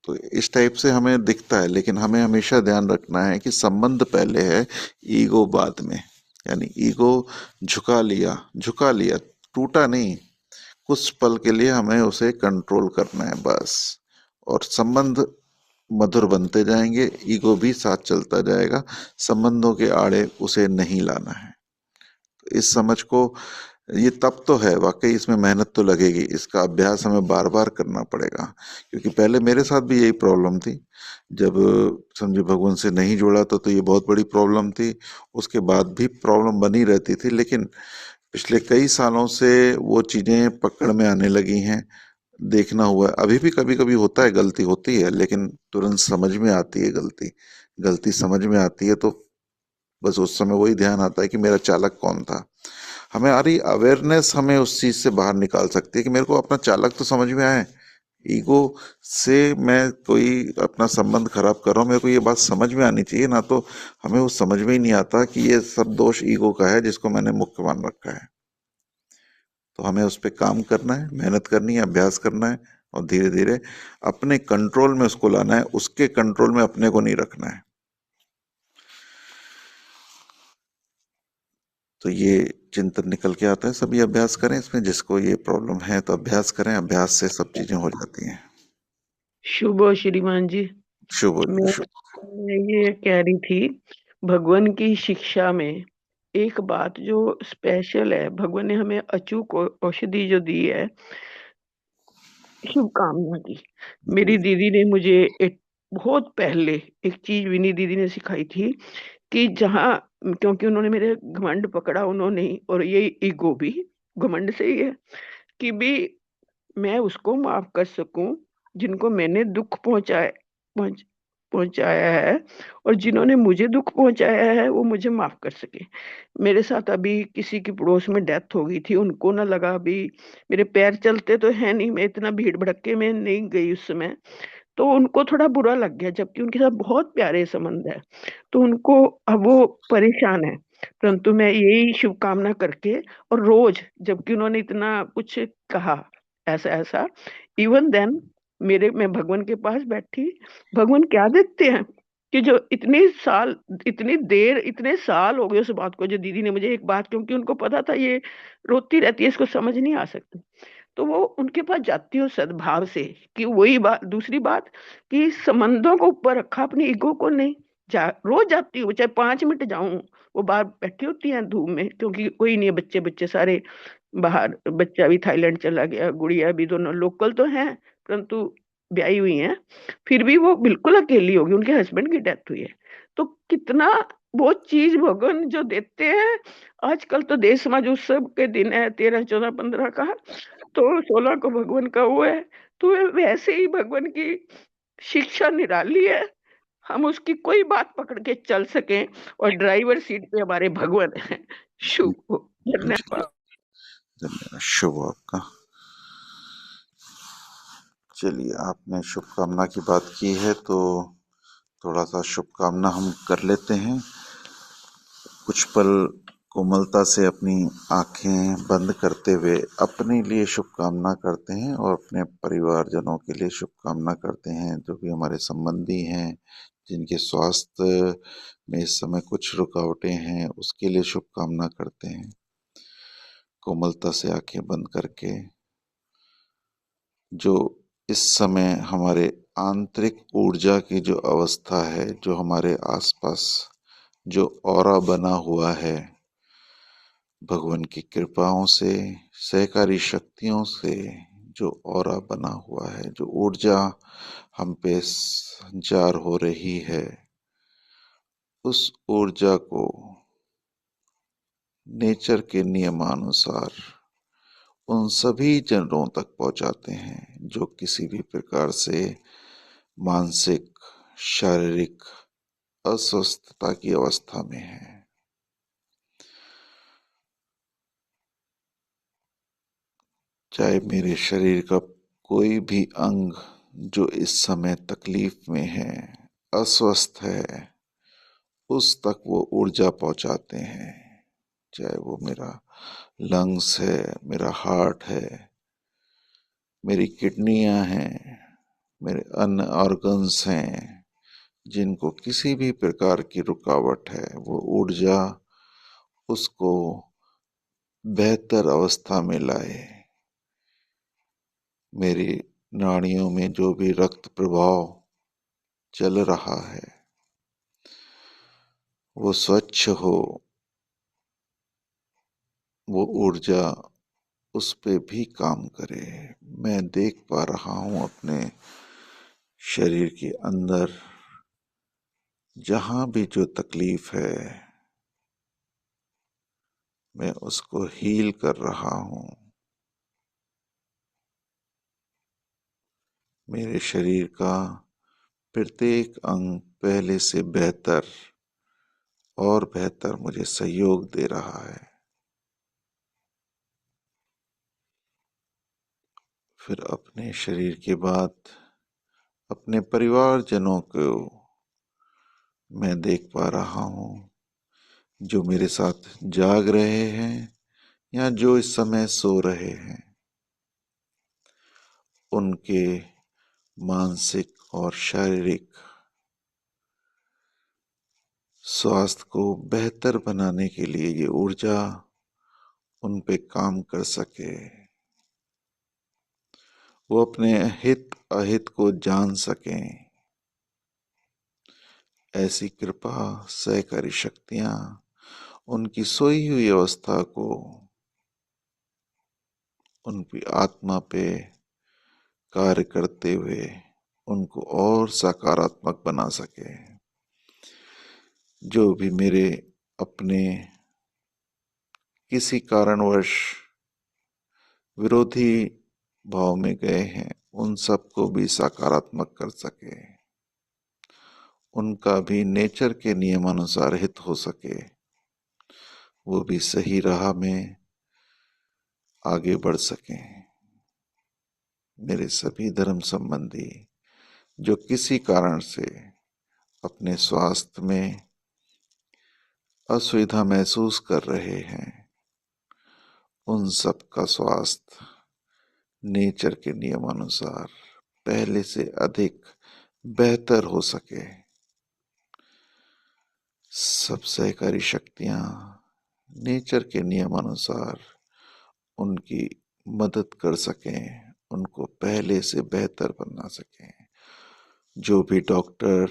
तो इस टाइप से हमें दिखता है। लेकिन हमें हमेशा ध्यान रखना है कि संबंध पहले है, ईगो बाद में। यानी ईगो झुका लिया, टूटा नहीं, कुछ पल के लिए हमें उसे कंट्रोल करना है बस, और संबंध मधुर बनते जाएंगे, ईगो भी साथ चलता जाएगा। संबंधों के आड़े उसे नहीं लाना है। तो इस समझ को, ये तब तो है वाकई, इसमें मेहनत तो लगेगी, इसका अभ्यास हमें बार बार करना पड़ेगा। क्योंकि पहले मेरे साथ भी यही प्रॉब्लम थी। जब समझे भगवान से नहीं जुड़ा तो ये बहुत बड़ी प्रॉब्लम थी। उसके बाद भी प्रॉब्लम बनी रहती थी, लेकिन पिछले कई सालों से वो चीजें पकड़ में आने लगी हैं। देखना हुआ है। अभी भी कभी कभी होता है, गलती होती है, लेकिन तुरंत समझ में आती है गलती समझ में आती है, तो बस उस समय वही ध्यान आता है कि मेरा चालक कौन था। हमारी अवेयरनेस हमें उस चीज से बाहर निकाल सकती है कि मेरे को अपना चालक तो समझ में आए। ईगो से मैं कोई अपना संबंध खराब कर रहा हूँ, मेरे को ये बात समझ में आनी चाहिए ना, तो हमें वो समझ में ही नहीं आता कि ये सब दोष ईगो का है जिसको मैंने मुख्य मान रखा है। तो हमें उस पर काम करना है, मेहनत करनी है, अभ्यास करना है, और धीरे धीरे अपने कंट्रोल में उसको लाना है, उसके कंट्रोल में अपने को नहीं रखना है। तो ये चिंतन निकल के आता है। सभी अभ्यास करें इसमें, जिसको ये प्रॉब्लम है तो अभ्यास करें, अभ्यास से सब चीजें हो जाती हैं। शुभ श्रीमान जी। शुभ मैं शुभ। मैं ये कह रही थी, भगवान की शिक्षा में एक बात जो स्पेशल है, भगवान ने हमें अचूक औषधि जो दी है, शुभकामना की। मेरी दीदी ने मुझे एक बहुत पहले एक चीज विनी दीदी ने सिखाई थी कि जहाँ, क्योंकि उन्होंने मेरे घमंड पकड़ा उन्होंने ही, और ये ईगो भी घमंड से ही है, कि भी मैं उसको माफ कर सकूं जिनको मैंने दुख पहुंचाया है, और जिन्होंने मुझे दुख पहुंचाया है वो मुझे माफ कर सके। मेरे साथ अभी किसी की पड़ोस में डेथ हो गई थी, उनको ना लगा, अभी मेरे पैर चलते तो है नहीं, मैं इतना भीड़ भड़के में नहीं गई उस समय, तो उनको थोड़ा बुरा लग गया, जबकि उनके साथ बहुत प्यारे संबंध है। तो उनको अब वो परेशान है, परंतु मैं यही शुभकामना करके, और रोज जबकि उन्होंने इतना कुछ कहा ऐसा ऐसा, इवन देन मैं भगवान के पास बैठी, भगवान क्या देखते हैं कि जो इतने साल हो गए उस बात को, जो दीदी ने मुझे एक बात, क्योंकि उनको पता था ये रोती रहती है, इसको समझ नहीं आ सकती, तो वो उनके पास जाती हूँ सद्भाव से, कि वही बात, दूसरी बात कि संबंधों को ऊपर रखा, अपनी ईगो को नहीं। रोज जाती हूँ, चाहे 5 मिनट जाऊं, वो बाहर बैठी होती हैं धूप में, क्योंकि कोई नहीं है, बच्चे बच्चे सारे बाहर, बच्चा भी थाईलैंड चला गया, गुड़िया भी, दोनों लोकल तो हैं परंतु ब्याही हुई हैं, फिर भी वो बिल्कुल अकेली होगी, उनके हस्बैंड की डेथ हुई है। तो कितना वो चीज भगवान जो देते हैं। आजकल तो देश समाज उत्सव के दिन है, 13 14 15 का, तो 16 को भगवान का वो है, तो वैसे ही भगवान की शिक्षा निराली है, हम उसकी कोई बात पकड़ के चल सकें, और ड्राइवर सीट पे हमारे भगवान है। शुभ हो, धन्यवाद। धन्यवाद, शुभ हो आपका। चलिए, आपने शुभकामना की बात की है तो थोड़ा सा शुभकामना हम कर लेते हैं। कुछ पल कोमलता से अपनी आंखें बंद करते हुए अपने लिए शुभकामना करते हैं, और अपने परिवारजनों के लिए शुभकामना करते हैं, जो भी हमारे संबंधी हैं, जिनके स्वास्थ्य में इस समय कुछ रुकावटें हैं, उसके लिए शुभकामना करते हैं। कोमलता से आंखें बंद करके, जो इस समय हमारे आंतरिक ऊर्जा की जो अवस्था है, जो हमारे आसपास जो ऑरा बना हुआ है, भगवान की कृपाओं से, सहकारी शक्तियों से जो ऑरा बना हुआ है, जो ऊर्जा हम पे संचार हो रही है, उस ऊर्जा को नेचर के नियमानुसार उन सभी जनों तक पहुंचाते हैं जो किसी भी प्रकार से मानसिक, शारीरिक अस्वस्थता की अवस्था में है। चाहे मेरे शरीर का कोई भी अंग जो इस समय तकलीफ में है, अस्वस्थ है, उस तक वो ऊर्जा पहुंचाते हैं। चाहे वो मेरा लंग्स है, मेरा हार्ट है, मेरी किडनियां हैं, मेरे अन्य ऑर्गन्स हैं, जिनको किसी भी प्रकार की रुकावट है, वो ऊर्जा उसको बेहतर अवस्था में लाए। मेरी नाड़ियों में जो भी रक्त प्रवाह चल रहा है वो स्वच्छ हो, वो ऊर्जा उस पे भी काम करे। मैं देख पा रहा हूँ अपने शरीर के अंदर जहाँ भी जो तकलीफ है, मैं उसको हील कर रहा हूँ। मेरे शरीर का प्रत्येक अंग पहले से बेहतर और बेहतर मुझे सहयोग दे रहा है। फिर अपने शरीर के बाद अपने परिवारजनों को मैं देख पा रहा हूँ, जो मेरे साथ जाग रहे हैं या जो इस समय सो रहे हैं। उनके मानसिक और शारीरिक स्वास्थ्य को बेहतर बनाने के लिए ये ऊर्जा उन पे काम कर सके, वो अपने हित अहित को जान सकें। ऐसी कृपा सहकारी शक्तियां उनकी सोई हुई अवस्था को उनकी आत्मा पे कार्य करते हुए उनको और सकारात्मक बना सके। जो भी मेरे अपने किसी कारणवश विरोधी भाव में गए हैं, उन सबको भी सकारात्मक कर सके, उनका भी नेचर के नियमानुसार हित हो सके, वो भी सही राह में आगे बढ़ सकें। मेरे सभी धर्म संबंधी जो किसी कारण से अपने स्वास्थ्य में असुविधा महसूस कर रहे हैं, उन सब का स्वास्थ्य नेचर के नियमानुसार पहले से अधिक बेहतर हो सके। सब सहकारी शक्तियां नेचर के नियमानुसार उनकी मदद कर सकें, उनको पहले से बेहतर बना सकें। जो भी डॉक्टर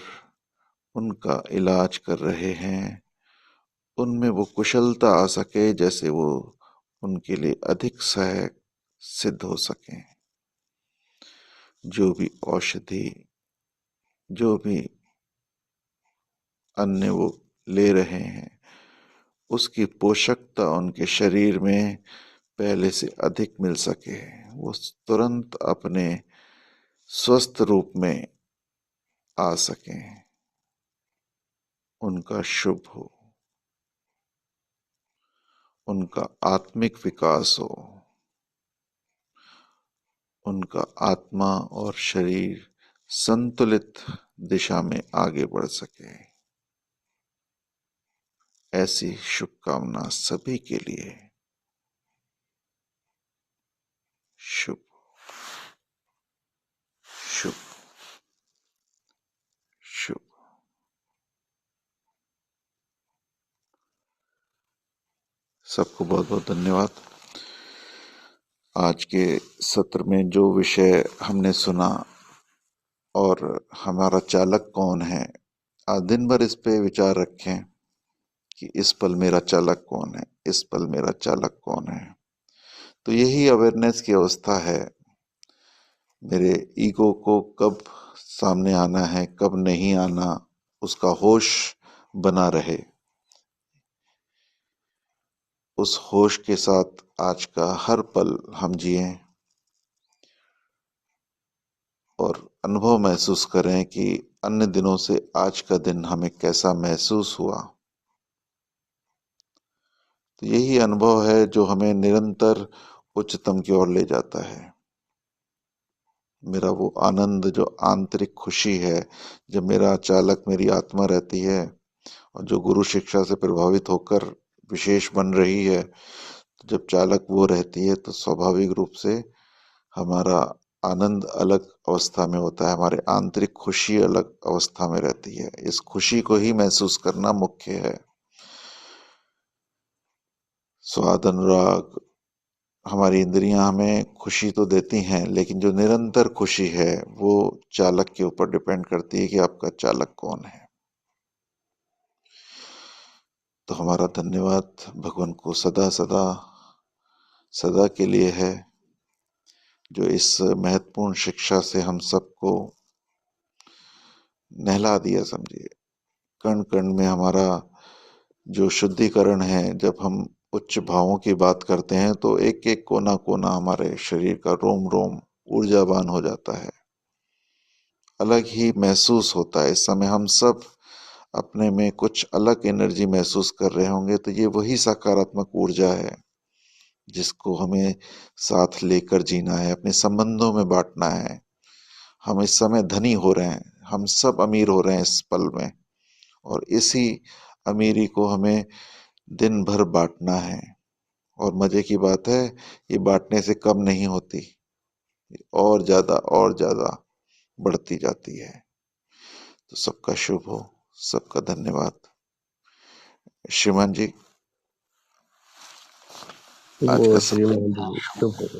उनका इलाज कर रहे हैं, उनमें वो कुशलता आ सके, जैसे वो उनके लिए अधिक सहायक सिद्ध हो सकें। जो भी औषधि, जो भी अन्य वो ले रहे हैं, उसकी पोषकता उनके शरीर में पहले से अधिक मिल सके, वो तुरंत अपने स्वस्थ रूप में आ सकें। उनका शुभ हो, उनका आत्मिक विकास हो, उनका आत्मा और शरीर संतुलित दिशा में आगे बढ़ सके। ऐसी शुभकामना सभी के लिए। शुभ शुभ शुभ। सबको बहुत बहुत धन्यवाद। आज के सत्र में जो विषय हमने सुना और हमारा चालक कौन है, आज दिन भर इस पे विचार रखें कि इस पल मेरा चालक कौन है, इस पल मेरा चालक कौन है। तो यही अवेयरनेस की अवस्था है। मेरे ईगो को कब सामने आना है, कब नहीं आना, उसका होश बना रहे। उस होश के साथ आज का हर पल हम जिएं और अनुभव महसूस करें कि अन्य दिनों से आज का दिन हमें कैसा महसूस हुआ। तो यही अनुभव है जो हमें निरंतर उच्चतम की ओर ले जाता है। मेरा वो आनंद, जो आंतरिक खुशी है, जब मेरा चालक मेरी आत्मा रहती है और जो गुरु शिक्षा से प्रभावित होकर विशेष बन रही है, तो जब चालक वो रहती है तो स्वाभाविक रूप से हमारा आनंद अलग अवस्था में होता है, हमारे आंतरिक खुशी अलग अवस्था में रहती है। इस खुशी को ही महसूस करना मुख्य है। स्वाद अनुराग, हमारी इंद्रियां हमें खुशी तो देती हैं, लेकिन जो निरंतर खुशी है वो चालक के ऊपर डिपेंड करती है कि आपका चालक कौन है। तो हमारा धन्यवाद भगवान को सदा सदा सदा के लिए है, जो इस महत्वपूर्ण शिक्षा से हम सबको नहला दिया। समझिए, कण कण में हमारा जो शुद्धिकरण है, जब हम उच्च भावों की बात करते हैं तो एक एक कोना कोना हमारे शरीर का रोम रोम ऊर्जावान हो जाता है। अलग ही महसूस होता है। इस समय हम सब अपने में कुछ अलग एनर्जी महसूस कर रहे होंगे, तो ये वही सकारात्मक ऊर्जा है जिसको हमें साथ लेकर जीना है, अपने संबंधों में बांटना है। हम इस समय धनी हो रहे हैं, हम सब अमीर हो रहे हैं इस पल में, और इसी अमीरी को हमें दिन भर बांटना है। और मजे की बात है, ये बांटने से कम नहीं होती, और ज्यादा बढ़ती जाती है। तो सबका शुभ हो, सबका धन्यवाद। श्रीमान जी, शुभ आज हो का श्रीमान जी, शुभ हो।